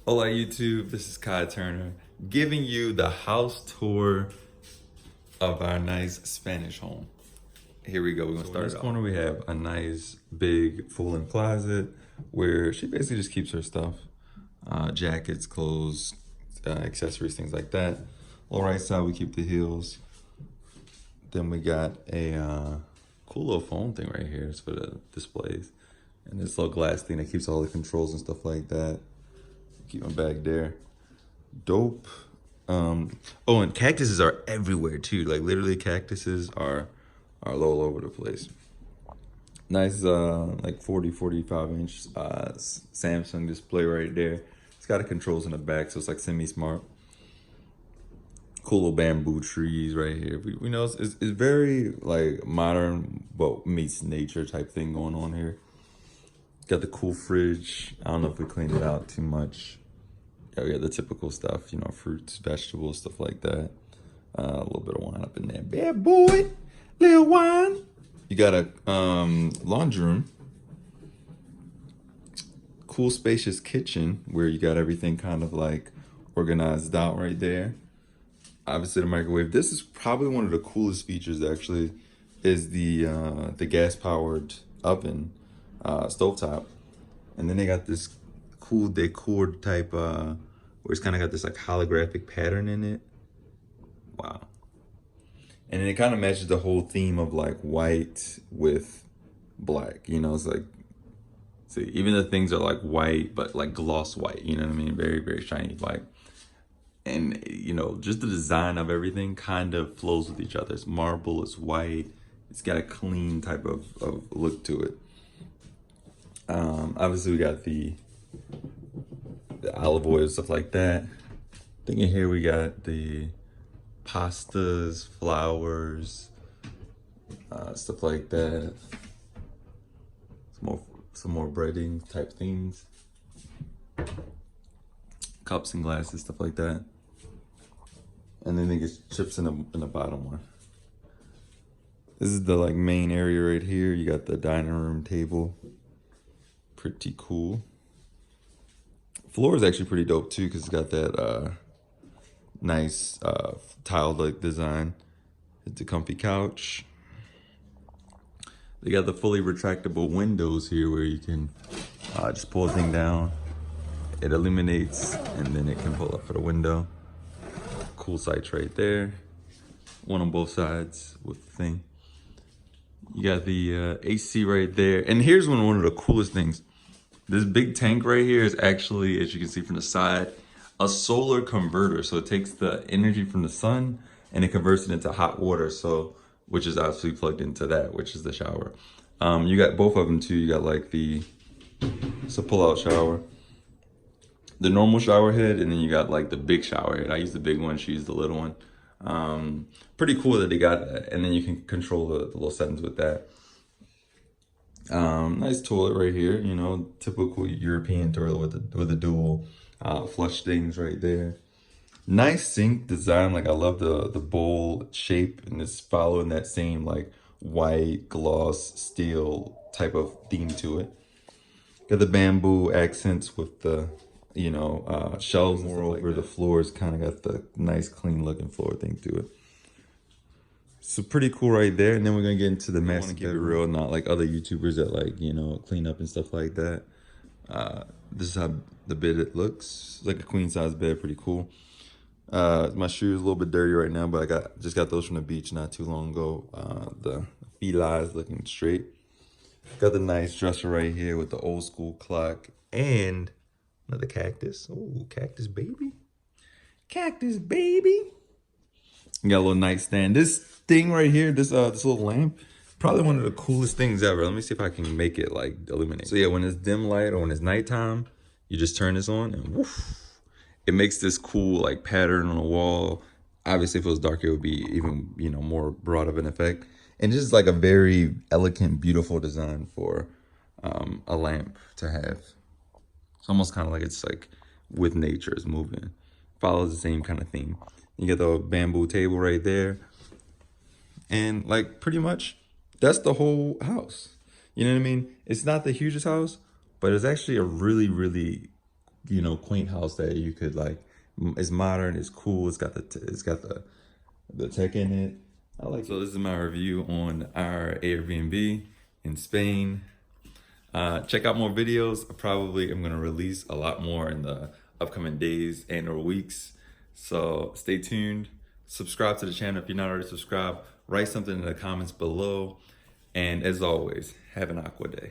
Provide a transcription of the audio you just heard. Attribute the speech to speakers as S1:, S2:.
S1: Hola YouTube, this is Khi Turner giving you the house tour of our nice Spanish home. Here we go, we're gonna start. In this corner we have a nice big full-length closet where she basically just keeps her stuff. Jackets, clothes, accessories, things like that. On the right side we keep the heels. Then we got a cool little phone thing right here. It's for the displays. And this little glass thing that keeps all the controls and stuff like that. Keep my bag there. Dope. Oh, and cactuses are everywhere too. Like literally cactuses are all over the place. Nice like 45 inch Samsung display right there. It's got the controls in the back, so it's like semi-smart. Cool little bamboo trees right here. We know it's very like modern but meets nature type thing going on here. Got the cool fridge. I don't know if we cleaned it out too much. Yeah, we got the typical stuff, you know, fruits, vegetables, stuff like that. A little bit of wine up in there. Bad boy, little wine. You got a laundry room. Cool spacious kitchen where you got everything kind of like organized out right there. Obviously the microwave. This is probably one of the coolest features actually, is the gas powered oven, stovetop. And then they got this cool decor type where it's kind of got this like holographic pattern in it. Wow. And then it kind of matches the whole theme of like white with black, you know. It's like, see, even the things are like white but like gloss white, you know what I mean? Very, very shiny white. And you know, just the design of everything kind of flows with each other. It's marble, it's white, it's got a clean type of look to it. Obviously we got the olive oil, stuff like that. I think in here we got the pastas, flours, stuff like that. Some more breading type things. Cups and glasses, stuff like that. And then they get chips in the bottom one. This is the like main area right here. You got the dining room table. Pretty cool. Floor is actually pretty dope too, because it's got that nice tile like design. It's a comfy couch. They got the fully retractable windows here where you can just pull the thing down. It illuminates and then it can pull up for the window. Cool sights right there. One on both sides with the thing. You got the AC right there. And here's one of the coolest things. This big tank right here is actually, as you can see from the side, a solar converter. So it takes the energy from the sun and it converts it into hot water. So, which is obviously plugged into that, which is the shower. You got both of them too. You got like it's a pull-out shower, the normal shower head, and then you got like the big shower head. I use the big one, she used the little one. Pretty cool that they got that. And then you can control the little settings with that. Nice toilet right here, you know, typical European toilet with the dual flush things right there. Nice sink design. Like I love the bowl shape, and it's following that same like white gloss steel type of theme to it. Got the bamboo accents with the, you know, shelves. Moreover, the floors kind of got the nice clean looking floor thing to it. So pretty cool right there. And then we're gonna get into the master bedroom. Keep it real, not like other YouTubers that like, you know, clean up and stuff like that. This is how the bed it looks. It's like a queen size bed, pretty cool. My shoes a little bit dirty right now, but I just got those from the beach not too long ago. The feet eyes looking straight. Got the nice dresser right here with the old school clock and another cactus. Oh, cactus baby. Cactus baby. You got a little nightstand. This thing right here, this little lamp, probably one of the coolest things ever. Let me see if I can make it like illuminate. So yeah, when it's dim light or when it's nighttime, you just turn this on and woof, it makes this cool like pattern on the wall. Obviously if it was dark, it would be even, you know, more broad of an effect. And just like a very elegant, beautiful design for a lamp to have. It's almost kind of like it's like with nature is moving. Follows the same kind of theme. You get the bamboo table right there. And like pretty much that's the whole house. You know what I mean? It's not the hugest house, but it's actually a really, really you know, quaint house that you could like. It's modern, it's cool, it's got the tech in it. I like. So this is my review on our Airbnb in Spain. Check out more videos. Probably I'm gonna release a lot more in the upcoming days and or weeks. So stay tuned. Subscribe to the channel if you're not already subscribed. Write something in the comments below. And as always, have an aqua day.